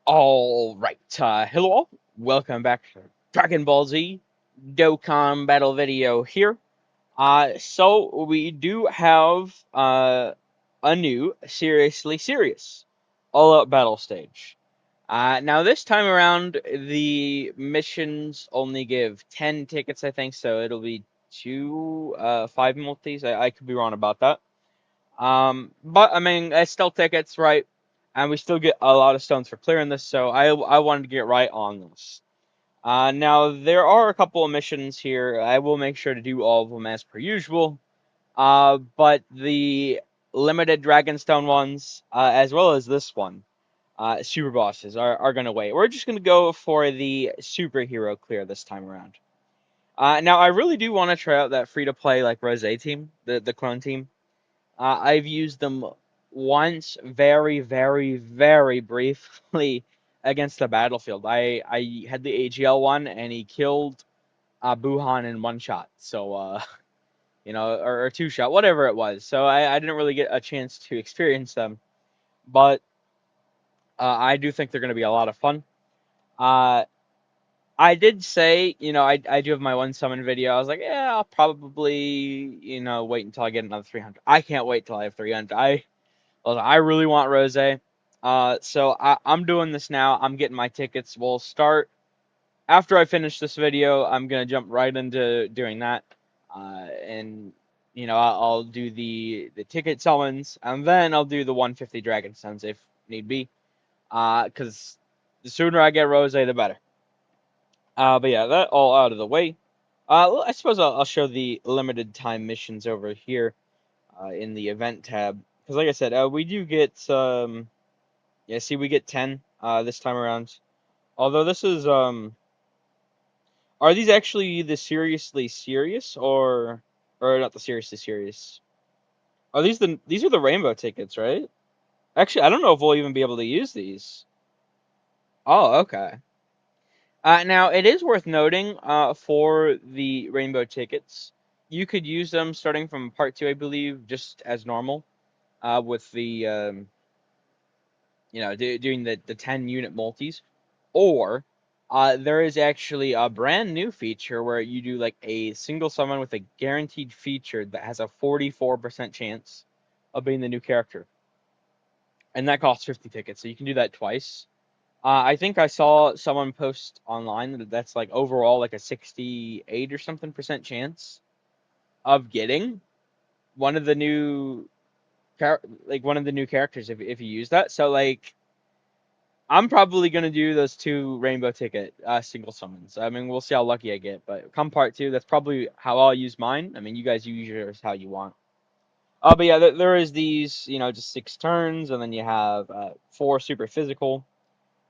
All right, hello all. Welcome back to Dragon Ball Z Dokkan battle video here. So we do have a new seriously serious all-out battle stage. Now this time around the missions only give 10 tickets, I think, so it'll be two 5 multis. I could be wrong about that. But I mean, it's still tickets, right? And we still get a lot of stones for clearing this, so I wanted to get right on this. Now there are a couple of missions here. I will make sure to do all of them as per usual. But the limited Dragonstone ones, as well as this one, super bosses are gonna wait. We're just gonna go for the superhero clear this time around. Now I really do want to try out that free to play like Rose team, the clone team. I've used them once, very, very, very briefly against the battlefield. I had the AGL one, and he killed Buhan in one shot. So, or two shot, whatever it was. So I didn't really get a chance to experience them, but I do think they're going to be a lot of fun. Uh, I did say, I do have my one summon video. I was like, yeah, I'll probably, wait until I get another 300. I can't wait till I have 300. I really want Rose. So I'm doing this now. I'm getting my tickets. We'll start after I finish this video. I'm gonna jump right into doing that, and I'll do the ticket summons, and then I'll do the 150 Dragon Suns if need be. Because the sooner I get Rose, the better. But yeah, that all out of the way. I suppose I'll show the limited time missions over here in the event tab. Because like I said, we do get yeah, see, we get 10 this time around. Although this is are these actually the seriously serious or not the seriously serious? Are these are the rainbow tickets, right? Actually, I don't know if we'll even be able to use these. Oh, okay. Now it is worth noting for the rainbow tickets, you could use them starting from part 2, I believe, just as normal with the doing the 10 unit multis, or there is actually a brand new feature where you do like a single summon with a guaranteed feature that has a 44% chance of being the new character, and that costs 50 tickets, so you can do that twice. I think I saw someone post online that that's like overall like a 68 or something percent chance of getting one of the new one of the new characters if you use that. So like I'm probably gonna do those two rainbow ticket single summons. I mean, we'll see how lucky I get, but come part 2, that's probably how I'll use mine. I mean, you guys use yours how you want. But yeah, there is these, just 6 turns, and then you have 4 super physical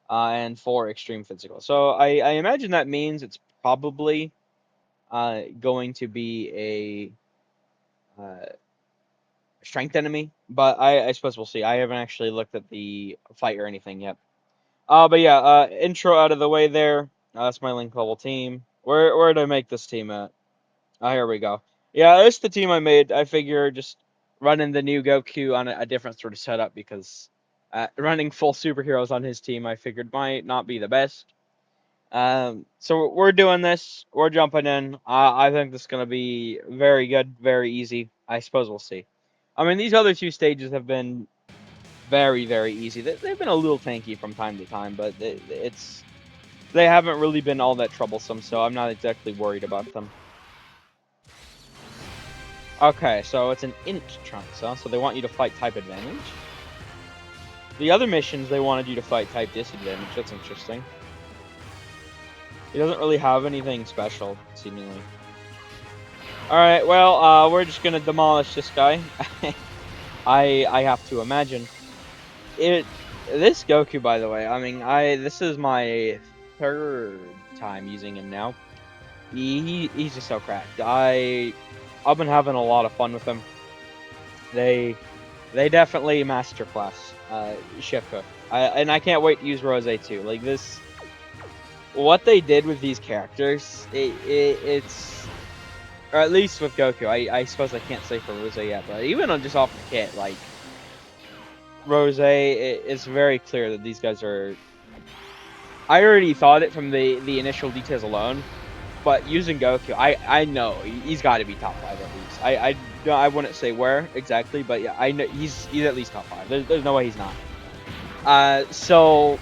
and 4 extreme physical. So I imagine that means it's probably going to be a strength enemy, but I suppose we'll see. I haven't actually looked at the fight or anything yet. But yeah, intro out of the way there. That's my link level team. Where did I make this team at? Here we go. Yeah, it's the team I made. I figure just running the new Goku on a different sort of setup because running full superheroes on his team I figured might not be the best. So we're doing this. We're jumping in. I think this is gonna be very good, very easy. I suppose we'll see. I mean, these other two stages have been very, very easy. They've been a little tanky from time to time, but they haven't really been all that troublesome, so I'm not exactly worried about them. Okay, so it's an int Trunks, huh? So they want you to fight type advantage. The other missions, they wanted you to fight type disadvantage. That's interesting. He doesn't really have anything special, seemingly. Alright, well, we're just gonna demolish this guy. I have to imagine. This Goku, by the way, I mean, this is my 3rd time using him now. He's just so cracked. I've been having a lot of fun with him. They definitely masterclass Chef Cook. And I can't wait to use Rose too. Like this, what they did with these characters, it's, or at least with Goku. I suppose I can't say for Rose yet, but even on just off the kit, like Rose, it's very clear that these guys are I already thought it from the initial details alone. But using Goku, I know he's got to be top 5 at least. I wouldn't say where exactly, but yeah, I know he's at least top 5. There's no way he's not. So,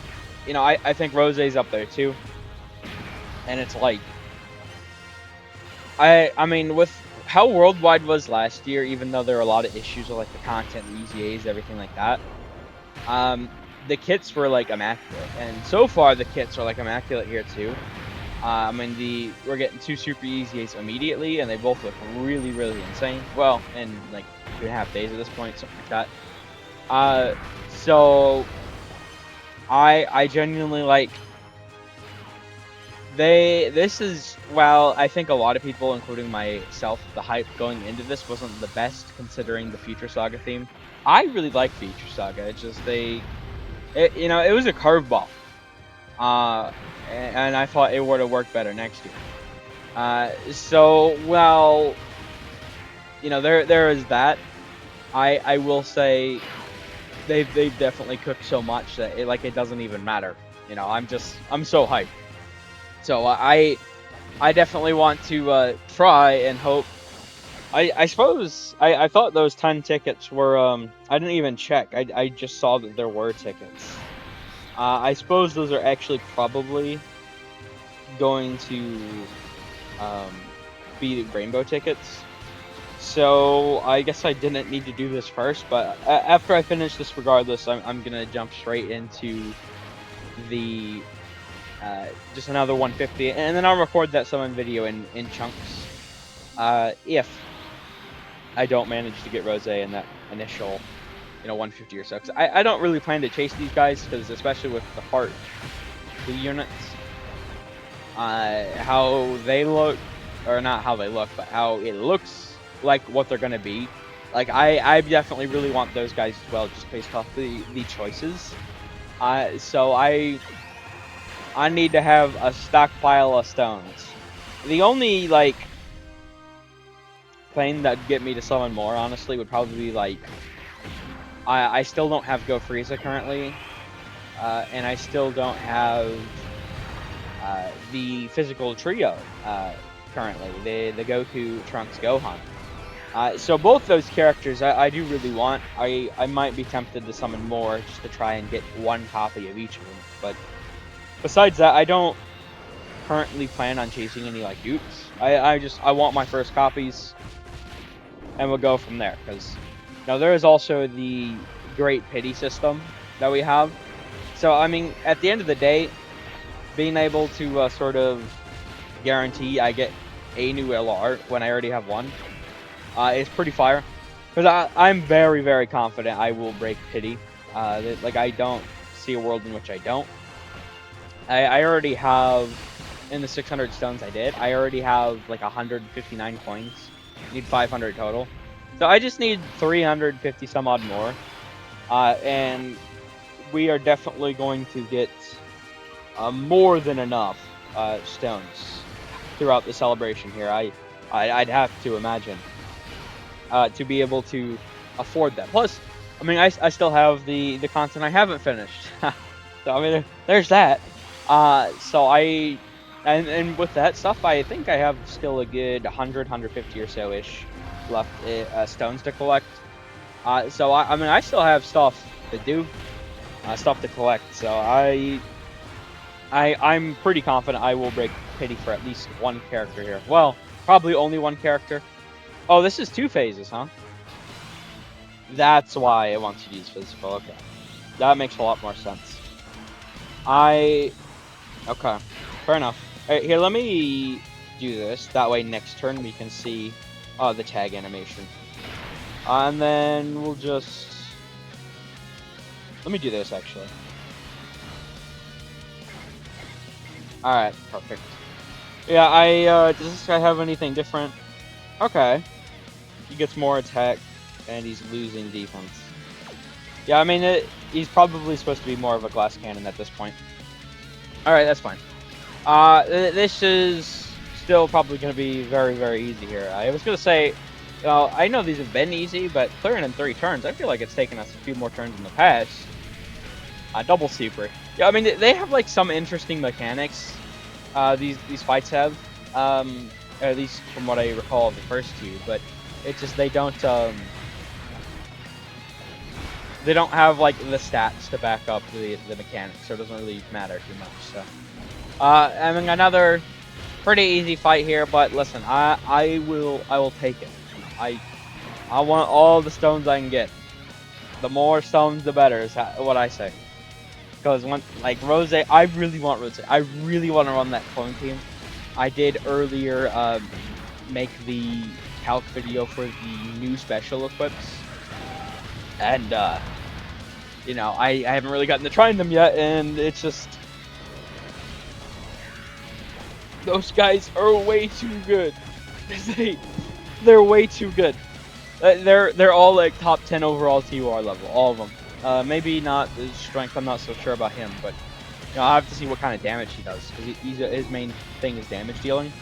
you know, I think Rose's up there too, and it's like I mean with how worldwide was last year, even though there were a lot of issues with like the content, the EZAs, everything like that. The kits were like immaculate, and so far the kits are like immaculate here too. I mean, we're getting 2 super EZAs immediately, and they both look really, really insane. Well, in like 2.5 days at this point, something like that. So I genuinely like this is, well, I think a lot of people, including myself, the hype going into this wasn't the best considering the Future Saga theme. I really like Future Saga. It's just you know, it was a curveball. And I thought it would have worked better next year. So, well, you know, there is that. I will say they've definitely cooked so much that it doesn't even matter. You know, I'm so hyped. So I definitely want to try and hope. I suppose I thought those 10 tickets were I didn't even check. I just saw that there were tickets. I suppose those are actually probably going to be rainbow tickets. So I guess I didn't need to do this first, but after I finish this regardless, I'm gonna jump straight into the just another 150, and then I'll record that summon video in chunks. If I don't manage to get Rose in that initial, you know, 150 or so, because I don't really plan to chase these guys, because especially with the Part 2 units, how they look, or not how they look, but how it looks like what they're gonna be. Like I definitely really want those guys as well, just based off the choices. So I need to have a stockpile of stones. The only like thing that'd get me to summon more, honestly, would probably be like I still don't have Go Frieza currently, and I still don't have the physical trio currently, the Goku, Trunks, Gohan. So both those characters I do really want. I might be tempted to summon more just to try and get one copy of each of them. But besides that, I don't currently plan on chasing any like dupes. I want my first copies, and we'll go from there. Because now there is also the Great Pity system that we have. So I mean, at the end of the day, being able to sort of guarantee I get a new LR when I already have one is pretty fire. Because I'm very, very confident I will break Pity. Like, I don't see a world in which I don't. I already have, in the 600 stones I did, I already have like 159 coins. I need 500 total. So I just need 350 some odd more. And we are definitely going to get more than enough stones throughout the celebration here. I'd have to imagine to be able to afford that. Plus, I mean, I still have the content I haven't finished. So I mean, there's that. So and with that stuff, I think I have still a good 100, 150 or so ish left stones to collect. So I mean, I still have stuff to do, stuff to collect. So I'm pretty confident I will break Pity for at least one character here. Well, probably only one character. Oh, this is 2 phases, huh? That's why I want to use physical. Okay, that makes a lot more sense. Okay, fair enough. Alright, here, let me do this. That way next turn we can see the tag animation. And then we'll just... Let me do this, actually. Alright, perfect. Yeah, does this guy have anything different? Okay. He gets more attack, and he's losing defense. Yeah, I mean, he's probably supposed to be more of a glass cannon at this point. Alright, that's fine. This is still probably going to be very, very easy here. I was going to say, I know these have been easy, but clearing in 3 turns, I feel like it's taken us a few more turns in the past. Double super. Yeah, I mean they have like some interesting mechanics. These fights have, at least from what I recall of the first two, but it's just they don't have like the stats to back up the mechanics, so it doesn't really matter too much. So, I mean another pretty easy fight here, but listen, I will take it. I want all the stones I can get. The more stones, the better is what I say. Because when like Rose, I really want Rose. I really want to run that clone team. I did earlier make the calc video for the new special equips, and you know I haven't really gotten to trying them yet, and it's just those guys are way too good. They're way too good. They're all like top 10 overall TUR level, all of them. Maybe not his strength. I'm not so sure about him, but you know, I have to see what kind of damage he does because his main thing is damage dealing.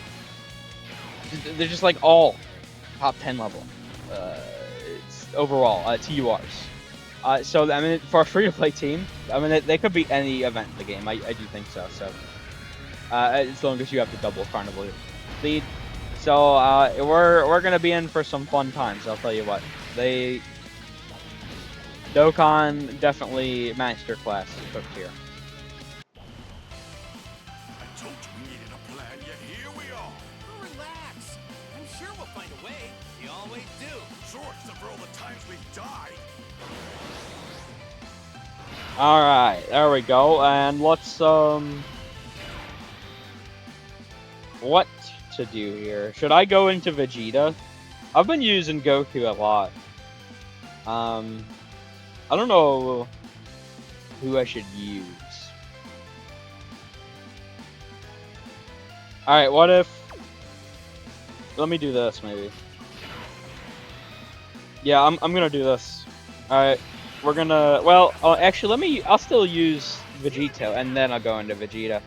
They're just like all top 10 level. It's overall TURs. So I mean, for a free-to-play team, I mean they could beat any event in the game. I do think so. So as long as you have the double carnival lead. So we're gonna be in for some fun times. I'll tell you what. Dokkan definitely masterclass cooked here. I told you we needed a plan, yet here we are. Relax. I'm sure we'll find a way. We always do. Sure, except for all the times we've died. All right, there we go. And let's what to do here? Should I go into Vegeta? I've been using Goku a lot. I don't know who I should use. Alright, what if... Let me do this, maybe. Yeah, I'm gonna do this. Alright, we're gonna... Well, actually, I'll still use Vegito, and then I'll go into Vegeta.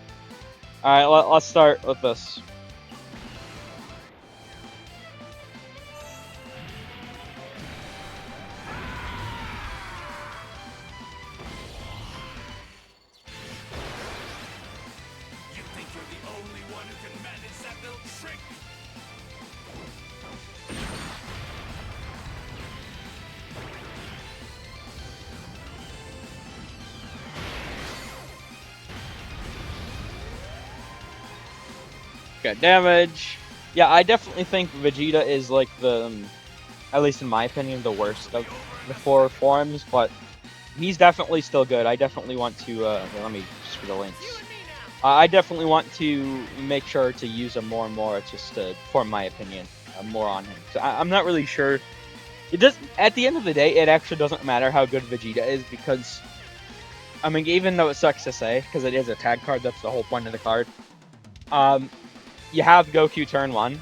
Alright, let's start with this. You think you're the only one who can manage that little trick? Got damage. Yeah, I definitely think Vegeta is like the, at least in my opinion, the worst of the four forms, but he's definitely still good. I definitely want to, here, let me just for the links. I definitely want to make sure to use him more and more, just to form my opinion more on him. So I'm not really sure. It does. At the end of the day, it actually doesn't matter how good Vegeta is because, I mean, even though it sucks to say, because it is a tag card, that's the whole point of the card. You have Goku turn 1.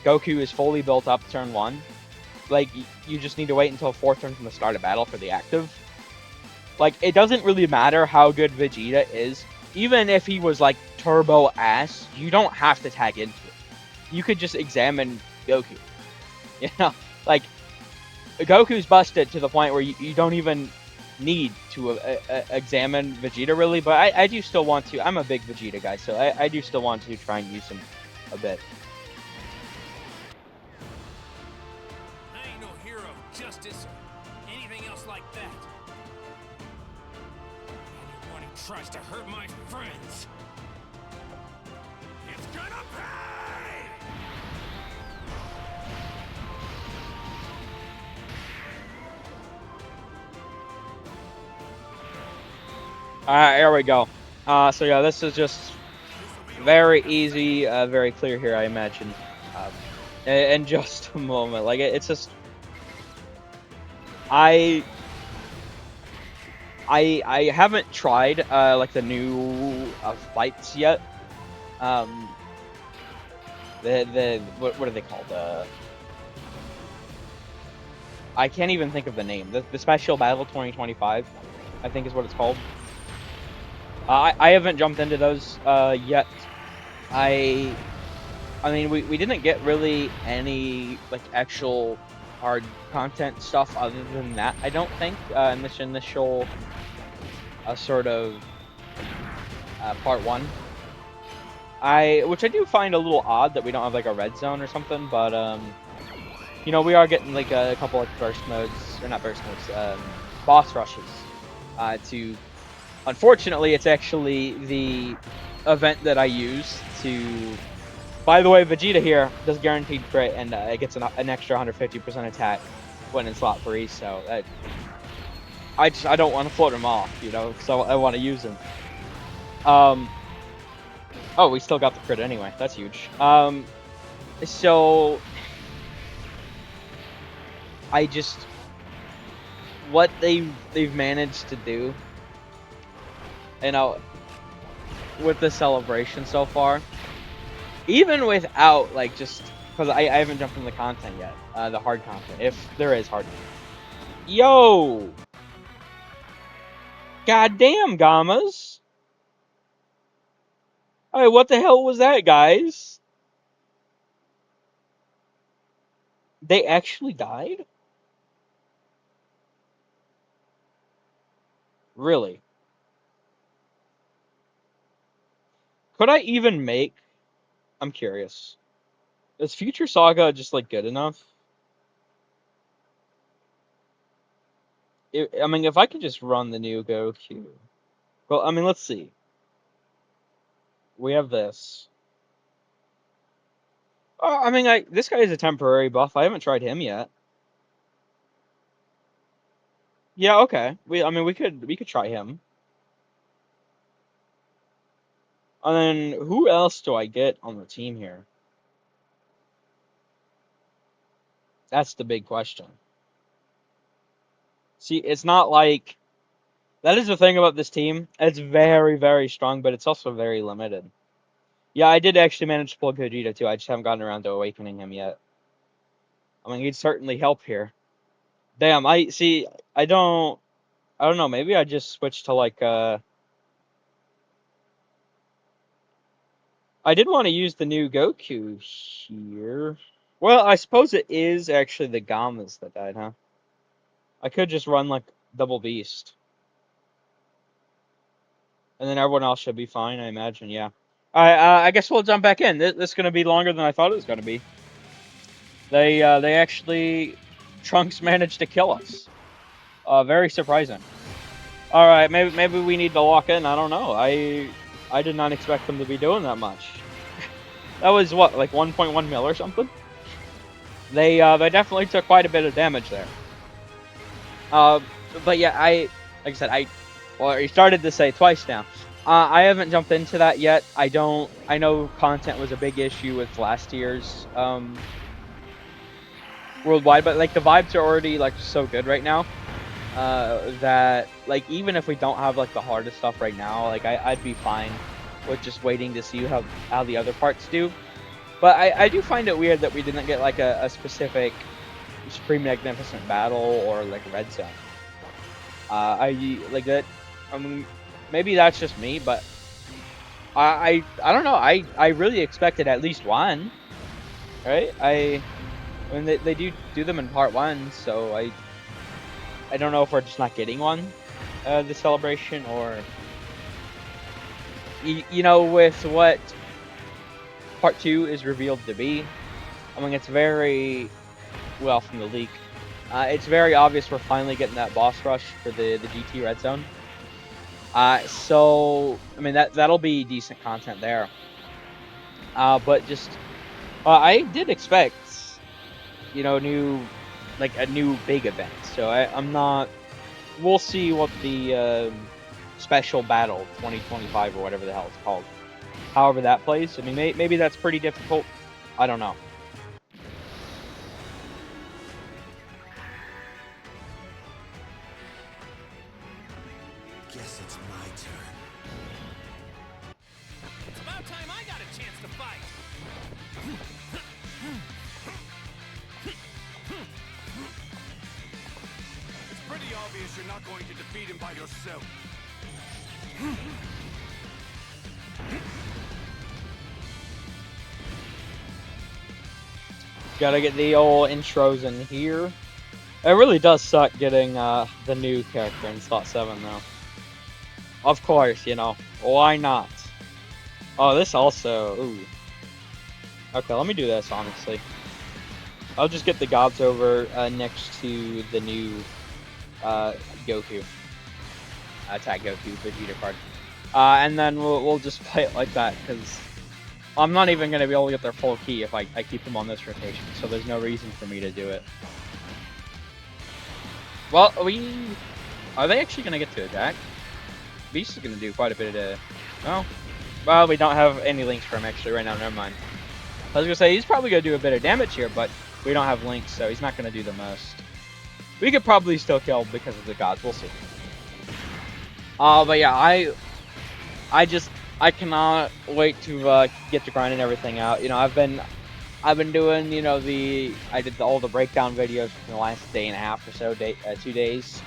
Goku is fully built up turn 1. Like, you just need to wait until 4 turns from the start of battle for the active. Like, it doesn't really matter how good Vegeta is. Even if he was, like, turbo ass, you don't have to tag into it. You could just examine Goku. You know? Like, Goku's busted to the point where you don't even need to examine Vegeta, really. But I do still want to. I'm a big Vegeta guy, so I do still want to try and use him a bit. I ain't no hero of justice or anything else like that. Anyone who tries to hurt my friends, It's gonna pay! Alright, here we go. So yeah, this is just very easy, very clear here, I imagine. In just a moment. Like, it's just... I haven't tried, like, the new fights yet. What are they called? I can't even think of the name. The Special Battle 2025, I think is what it's called. I haven't jumped into those yet. I mean, we didn't get really any like actual hard content stuff other than that. I don't think in this initial sort of part 1. Which I do find a little odd that we don't have like a red zone or something, but you know, we are getting like a couple of burst modes, or not burst modes, boss rushes. Unfortunately, it's actually the event that I use to. By the way, Vegeta here does guaranteed crit, and it gets an extra 150% attack when in slot 3. So I don't want to float him off, you know, because I want to use him. Oh, we still got the crit anyway. That's huge. So I just what they've managed to do, you know, with the celebration so far, even without like just because I haven't jumped in the content yet, the hard content, if there is hard content. Yo, goddamn Gammas! Hey, what the hell was that, guys? They actually died? Really? Could I even make? I'm curious. Is Future Saga just like good enough? I mean, if I could just run the new Goku. Well, I mean, let's see. We have this. Oh, I mean, this guy is a temporary buff. I haven't tried him yet. Yeah, okay. I mean, we could try him. And then who else do I get on the team here? That's the big question. See, it's not like that is the thing about this team. It's very, very strong, but it's also very limited. Yeah, I did actually manage to pull Gogeta too. I just haven't gotten around to awakening him yet. I mean, he'd certainly help here. Damn, I see. I don't know. Maybe I just switched to like I did want to use the new Goku here. Well, I suppose it is actually the Gammas that died, huh? I could just run like double beast, and then everyone else should be fine. I imagine. Yeah. All right. I guess we'll jump back in. This is gonna be longer than I thought it was gonna be. They actually Trunks managed to kill us. Very surprising. All right, maybe we need to lock in. I don't know. I did not expect them to be doing that much. That was what, like 1.1 mil or something. They definitely took quite a bit of damage there. But yeah, like I said, well, you started to say twice now. I haven't jumped into that yet. I know content was a big issue with last year's worldwide, but like the vibes are already like so good right now. That like even if we don't have like the hardest stuff right now, like I'd be fine with just waiting to see how the other parts do. But I do find it weird that we didn't get like a specific Supreme Magnificent Battle or like Red Zone. I like that. I mean, maybe that's just me, but I don't know. I really expected at least one, right? I mean they do them in part 1, so I don't know if we're just not getting one, the celebration, or you know, with what part 2 is revealed to be. I mean, it's very well from the leak. It's very obvious we're finally getting that boss rush for the GT Red Zone. So I mean that'll be decent content there. But just I did expect, you know, a new big event. So I'm not. We'll see what the special battle 2025 or whatever the hell it's called. However that plays. I mean, maybe that's pretty difficult. I don't know. Guess it's my turn. It's about time I got a chance to fight. It's pretty obvious you're not going to defeat him by yourself. Gotta get the old intros in here. It really does suck getting the new character in slot 7 though. Of course, you know, why not? Oh, this also. Ooh. Okay, let me do this, honestly. I'll just get the gods over next to the new Goku. Attack Goku, Vegeta card. And then we'll just play it like that, because I'm not even going to be able to get their full ki if I keep them on this rotation, so there's no reason for me to do it. Well, are they actually going to get to attack? Beast is going to do quite a bit of... Oh. Well, we don't have any links for him actually right now, never mind. I was going to say, he's probably going to do a bit of damage here, but we don't have links, so he's not going to do the most. We could probably still kill because of the gods, we'll see. But yeah, I cannot wait to get to grinding everything out. You know, I've been doing, you know, I did all the breakdown videos for the last day and a half or so, 2 days.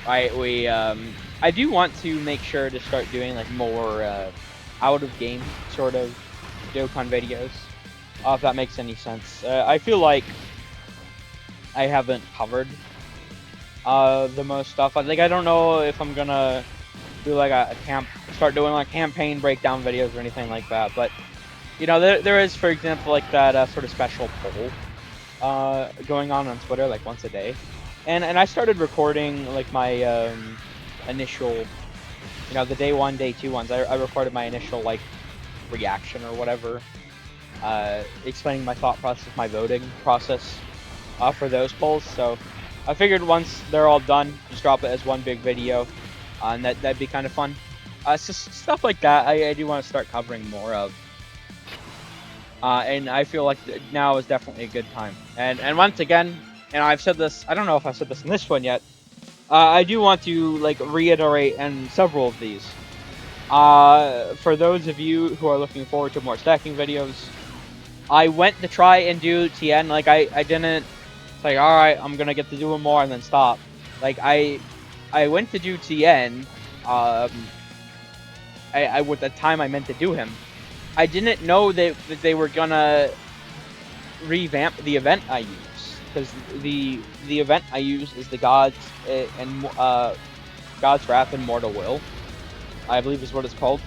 Right, I do want to make sure to start doing like more out of game sort of Dokkan videos, if that makes any sense. I feel like I haven't covered the most stuff. I don't know if I'm gonna do like start doing like campaign breakdown videos or anything like that, but you know, there is, for example, like that sort of special poll going on Twitter like once a day, and I started recording like my initial, you know, the day 1, day 2 ones. I recorded my initial like reaction or whatever, explaining my thought process, my voting process for those polls. So I figured once they're all done, just drop it as one big video, and that'd be kind of fun. So stuff like that I do want to start covering more of. And I feel like now is definitely a good time. And once again, and I've said this, I don't know if I've said this in this one yet, I do want to like reiterate in several of these. For those of you who are looking forward to more stacking videos, I went to try and do TN, like I didn't say, alright, I'm gonna get to do more and then stop. Like I went to do TN, with the time I meant to do him. I didn't know that they were gonna revamp the event I use, because the event I use is the Gods and God's Wrath and Mortal Will, I believe is what it's called.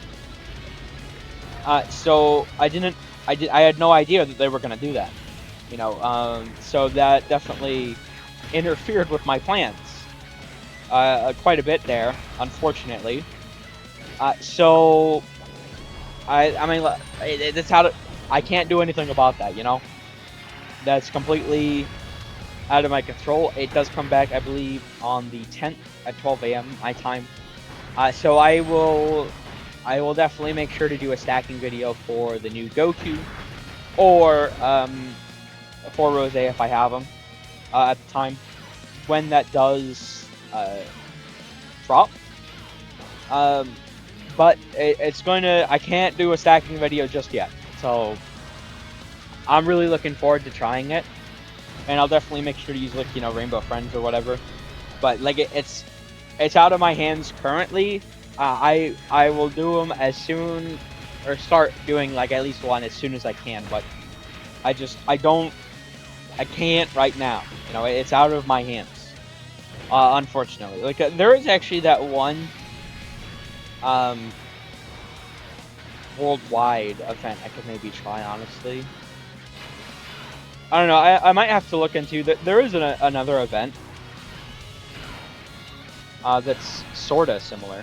So I had no idea that they were gonna do that, you know. So that definitely interfered with my plans quite a bit there, unfortunately. So I mean, that's how I can't do anything about that, you know? That's completely out of my control. It does come back, I believe, on the 10th at 12 a.m. my time. So I will definitely make sure to do a stacking video for the new Goku, or for Rose if I have them at the time when that does drop. But it's going to... I can't do a stacking video just yet. So I'm really looking forward to trying it. And I'll definitely make sure to use, like, you know, Rainbow Friends or whatever. But, like, it's out of my hands currently. I will do them as soon... or start doing, like, at least one as soon as I can. But I can't right now. You know, it's out of my hands. Unfortunately. Like, there is actually that one... worldwide event I could maybe try, honestly. I don't know, I might have to look into that. There is another event that's sorta similar.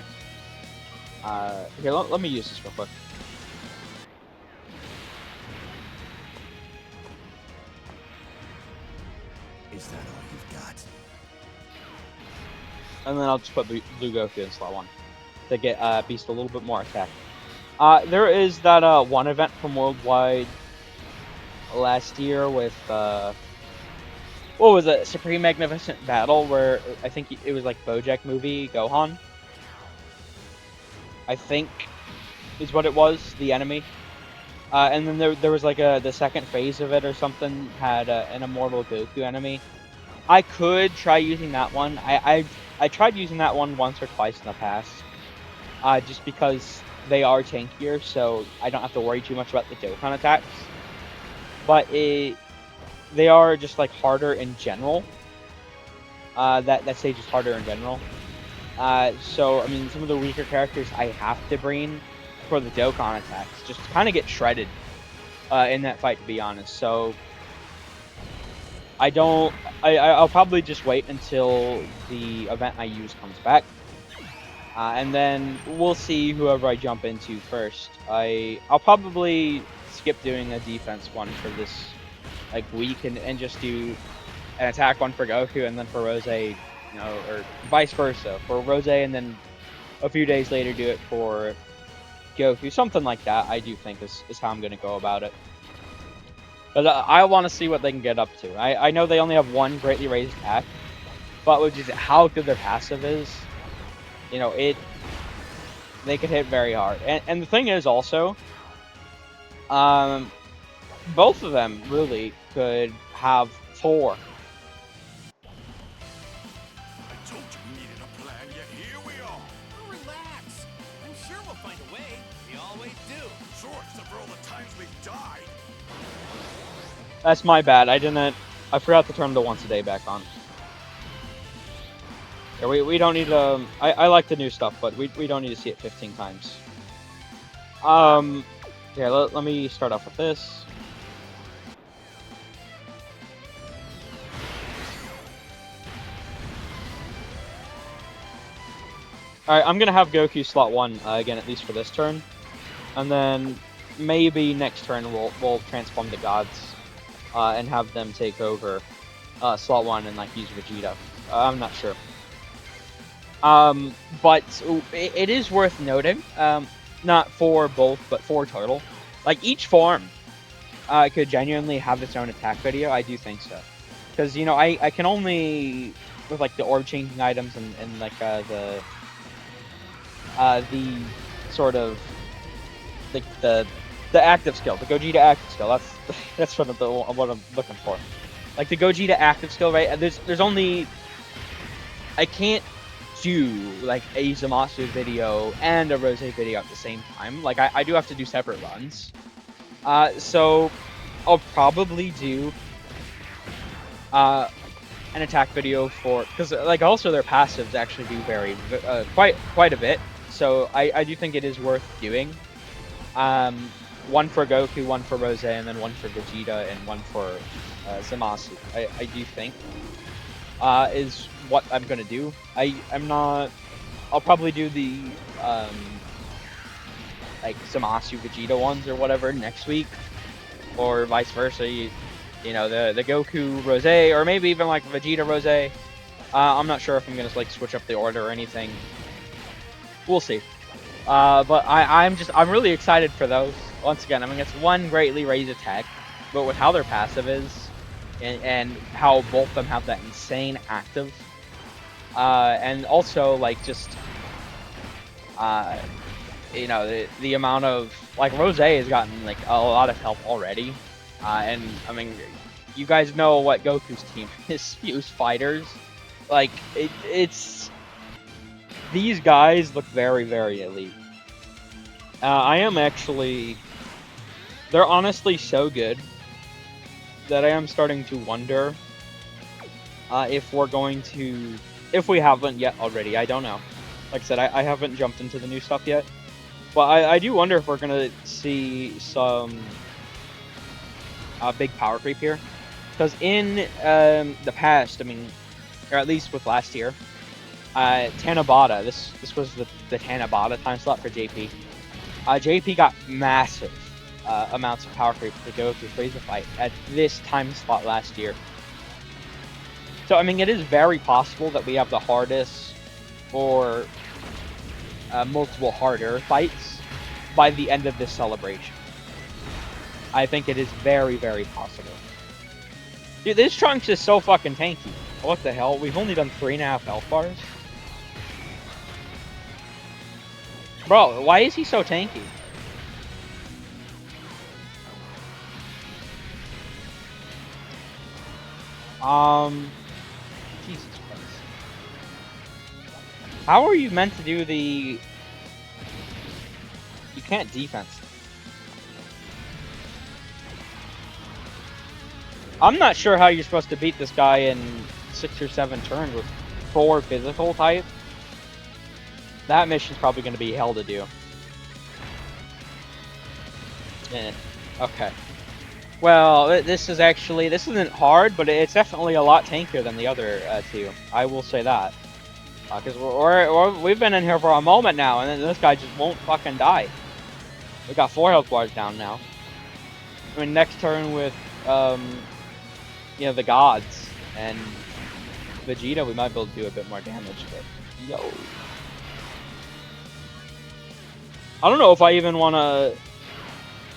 Here, let me use this real quick. Is that all you've got? And then I'll just put Blue Goku in slot 1 to get Beast a little bit more attack. There is that one event from Worldwide last year with what was it? Supreme Magnificent Battle, where I think it was like BoJack movie Gohan. I think is what it was, the enemy. And then there was like the second phase of it or something had an Immortal Goku enemy. I could try using that one. I tried using that one once or twice in the past, just because they are tankier, so I don't have to worry too much about the Dokkan attacks. But they are just like harder in general. That stage is harder in general. So I mean, some of the weaker characters I have to bring for the Dokkan attacks just kind of get shredded in that fight, to be honest. So I don't. I'll probably just wait until the event I use comes back, and then we'll see whoever I jump into first. I'll probably skip doing a defense one for this like week and just do an attack one for Goku and then for Rose, you know, or vice versa for Rose and then a few days later do it for Goku, something like that. I do think is how I'm gonna go about it. But I want to see what they can get up to. I know they only have one greatly raised attack, but with just how good their passive is, you know, they could hit very hard. And the thing is also, both of them really could have 4. I told you we needed a plan, yet here we are. Oh, relax. I'm sure we'll find a way. We always do. Sure, except for all the times we've died. That's my bad. I forgot to turn the once a day back on. Yeah, we don't need to. I like the new stuff, but we don't need to see it 15 times. Yeah, let me start off with this. Alright, I'm gonna have Goku slot 1 again, at least for this turn. And then maybe next turn we'll transform the gods and have them take over slot 1 and like use Vegeta. I'm not sure. But it is worth noting, not for both, but for total. Like each form could genuinely have its own attack video. I do think so. Because, you know, I can only, with like the orb changing items and like the sort of the active skill, the Gogeta active skill. That's what I'm looking for. Like the Gogeta active skill, right? There's only, I can't do like a Zamasu video and a Rose video at the same time. Like I do have to do separate runs. So I'll probably do an attack video for, because like also their passives actually do vary quite a bit. So I do think it is worth doing. One for Goku, one for Rose, and then one for Vegeta, and one for Zamasu. I do think is what I'm gonna do. I'm not. I'll probably do the like Zamasu Vegeta ones or whatever next week, or vice versa. You know, the Goku Rose, or maybe even like Vegeta Rose. I'm not sure if I'm gonna like switch up the order or anything. We'll see. But I'm really excited for those. Once again, I mean, it's one greatly raised attack, but with how their passive is, and how both of them have that insane active, and also like just, you know, the amount of like Rose has gotten like a lot of help already, and I mean, you guys know what Goku's team is. Fuse fighters, like it's. These guys look very, very elite. I am actually... They're honestly so good that I am starting to wonder if we're going to... If we haven't yet already, I don't know. Like I said, I haven't jumped into the new stuff yet. But I do wonder if we're going to see some big power creep here. Because in the past, I mean, or at least with last year, Tanabata, this was the Tanabata time slot for JP. JP got massive amounts of power creep to go through Frieza fight at this time slot last year. So I mean, it is very possible that we have the hardest or multiple harder fights by the end of this celebration. I think it is very, very possible. Dude, this Trunks is so fucking tanky. What the hell? We've only done 3.5 health bars? Bro, why is he so tanky? Jesus Christ. How are you meant to do the... You can't defense. I'm not sure how you're supposed to beat this guy in 6 or 7 turns with 4 physical type. That mission's probably going to be hell to do. Eh, okay. Well, this isn't hard, but it's definitely a lot tankier than the other two. I will say that. Because we've been in here for a moment now, and then this guy just won't fucking die. We got 4 health bars down now. I mean, next turn with, the gods and Vegeta, we might be able to do a bit more damage, but yo. I don't know if I even want to...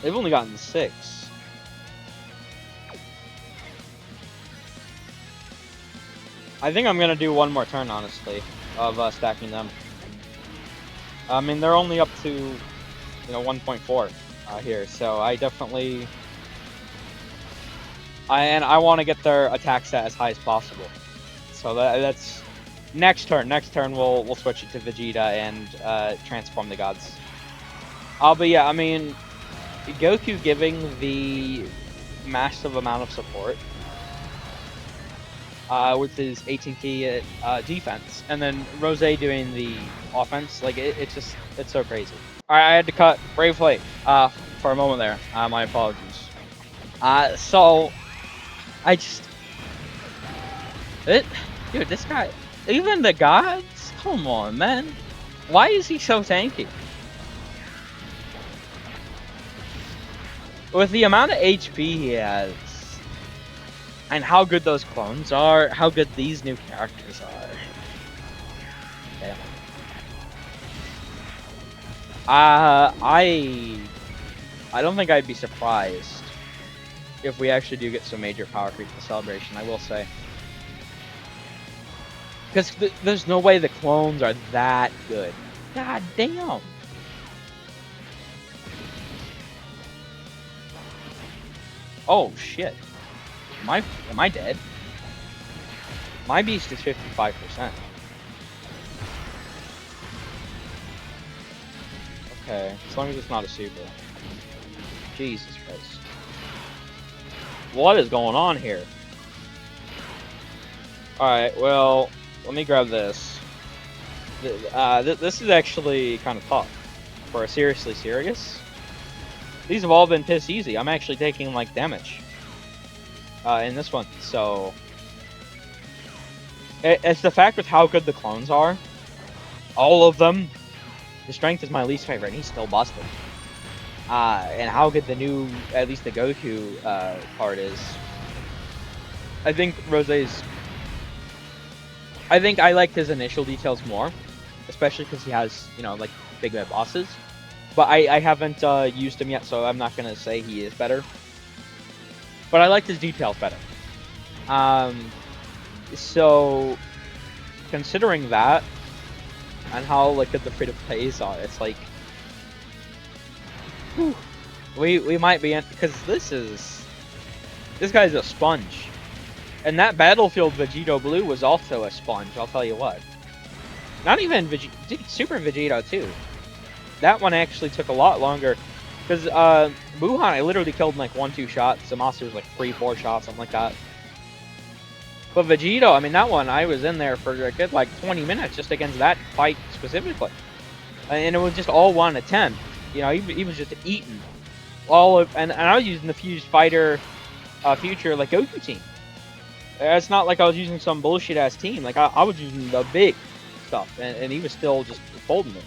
They've only gotten 6. I think I'm going to do one more turn, honestly, of stacking them. I mean, they're only up to, 1.4 here, so I definitely... I want to get their attack stat as high as possible. So that's... Next turn we'll switch it to Vegeta and transform the gods. But yeah, I mean, Goku giving the massive amount of support with his 18k defense, and then Rose doing the offense, like it's so crazy. Alright, I had to cut briefly for a moment there. My apologies. So I just dude, this guy, even the gods, come on, man, why is he so tanky? With the amount of HP he has, and how good those clones are, how good these new characters are. Damn. I don't think I'd be surprised if we actually do get some major power creep in the celebration, I will say. Because there's no way the clones are that good. God damn. Oh shit. Am I dead? My beast is 55%. Okay, as long as it's not a super. Jesus Christ. What is going on here? Alright, well, let me grab this. This is actually kind of tough. For a seriously serious. These have all been piss easy. I'm actually taking, like, damage. In this one, so... It's the fact with how good the clones are. All of them. The strength is my least favorite, and he's still busted. And how good the new, at least the Goku part is. I think Rose's... I think I like his initial details more. Especially because he has, like, big bad bosses. But I haven't used him yet, so I'm not going to say he is better. But I liked his details better. So, considering that, and how, like, good the free-to-plays are, it's like... Whew, we might be in... Because this guy's a sponge. And that Battlefield Vegito Blue was also a sponge, I'll tell you what. Not even Vegito... Super Vegito, too. That one actually took a lot longer. Because, Buhan, I literally killed in, like, 1-2 shots. Zamasu was, like, 3-4 shots, something like that. But Vegito, I mean, that one, I was in there for a good, like, 20 minutes just against that fight specifically. And it was just all 1 to 10. He was just eating. And I was using the Fused Fighter Future, like, Goku team. It's not like I was using some bullshit-ass team. Like, I was using the big stuff. And he was still just folding it.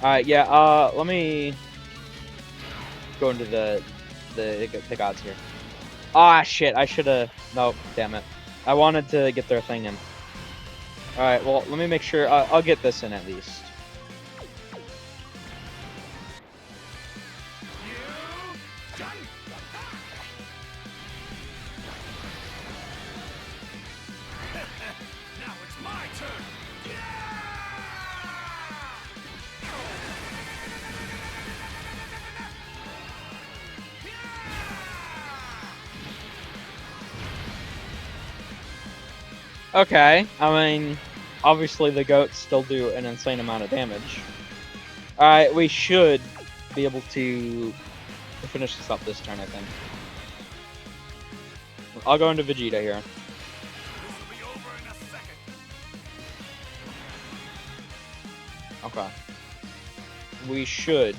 Alright, yeah, let me go into the gods here. Ah, shit, I should've... No, damn it. I wanted to get their thing in. Alright, well, let me make sure... I'll get this in at least. Now it's my turn. Okay, I mean, obviously the goats still do an insane amount of damage. Alright, we should be able to finish this up this turn, I think. I'll go into Vegeta here. This will be over in a second. Okay. We should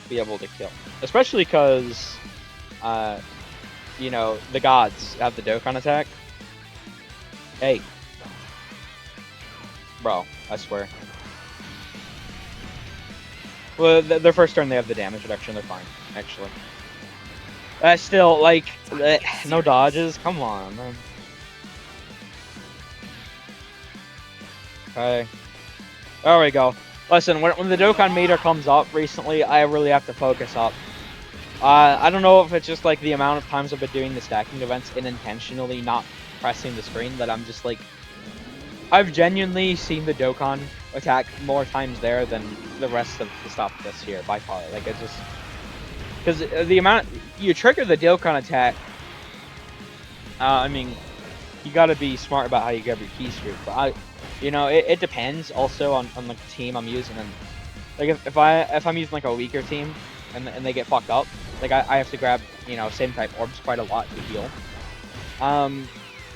be able to kill, especially because you know, the gods have the Dokkan attack. Hey, bro, I swear. Well, their first turn they have the damage reduction. They're fine, actually. Still, like, no dodges. Come on, man. Okay. There we go. Listen, when the Dokkan meter comes up recently, I really have to focus up. I don't know if it's just like the amount of times I've been doing the stacking events and intentionally not pressing the screen that I'm just like, I've genuinely seen the Dokkan attack more times there than the rest of the stuff this year by far. Like it's just because the amount you trigger the Dokkan attack. I mean, you got to be smart about how you grab your key streak, but you know, it depends also on the team I'm using. And like if I'm using like a weaker team and they get fucked up, like I have to grab, you know, same type orbs quite a lot to heal.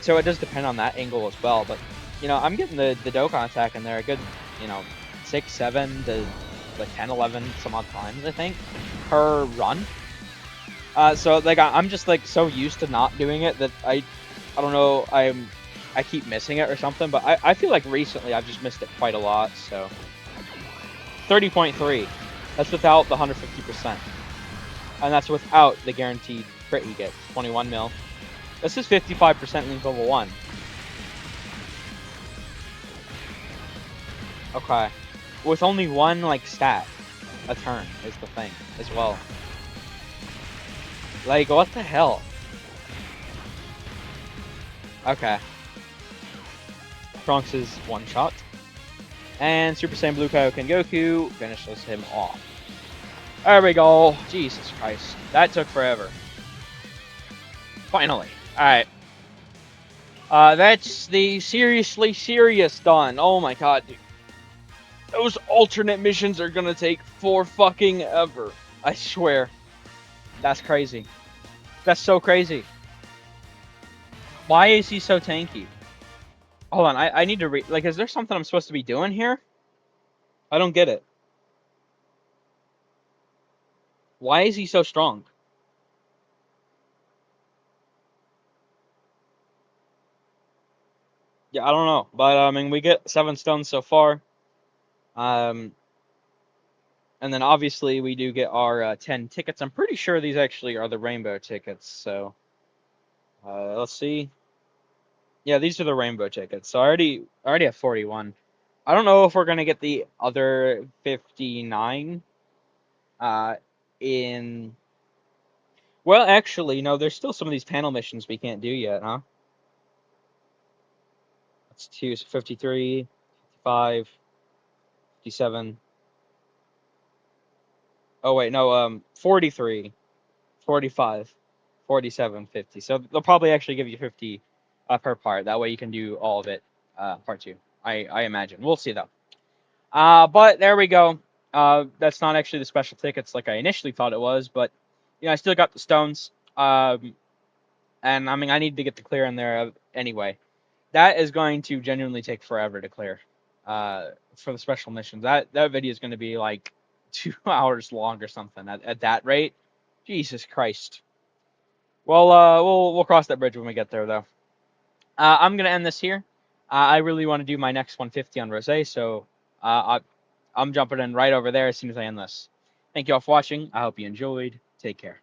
So it does depend on that angle as well. But you know, I'm getting the Dokkan attack in there a good, you know, 6, 7 to like 10, 11 some odd times I think per run. So like I'm just like so used to not doing it that I don't know, I keep missing it or something. But I feel like recently I've just missed it quite a lot. So 30.3, that's without the 150%, and that's without the guaranteed crit he gets, 21 mil. This is 55% link level 1. Okay. With only one, like, stat a turn is the thing as well. Like, what the hell? Okay. Trunks is one shot. And Super Saiyan Blue Kaioken Goku finishes him off. There we go. Jesus Christ. That took forever. Finally. Alright. That's the seriously serious done. Oh my god, dude. Those alternate missions are gonna take for fucking ever. I swear. That's crazy. That's so crazy. Why is he so tanky? Hold on, I need to read. Like, is there something I'm supposed to be doing here? I don't get it. Why is he so strong? Yeah, I don't know. But, I mean, we get 7 stones so far. Um, and then obviously we do get our 10 tickets. I'm pretty sure these actually are the rainbow tickets. So, let's see. Yeah, these are the rainbow tickets. So I already have 41. I don't know if we're gonna get the other 59 uh in well, actually, no, there's still some of these panel missions we can't do yet, huh? That's 2, so 53, 55, 57. Oh wait, no, 43, 45, 47, 50. So they'll probably actually give you 50 per part. That way you can do all of it part 2. I imagine. We'll see though. But there we go. That's not actually the special tickets like I initially thought it was, but you know, I still got the stones. And I mean, I need to get the clear in there anyway. That is going to genuinely take forever to clear. For the special missions, that video is going to be like 2 hours long or something at that rate. Jesus Christ. Well, we'll cross that bridge when we get there, though. I'm gonna end this here. I really want to do my next 150 on Rosé, so I'm jumping in right over there as soon as I end this. Thank you all for watching. I hope you enjoyed. Take care.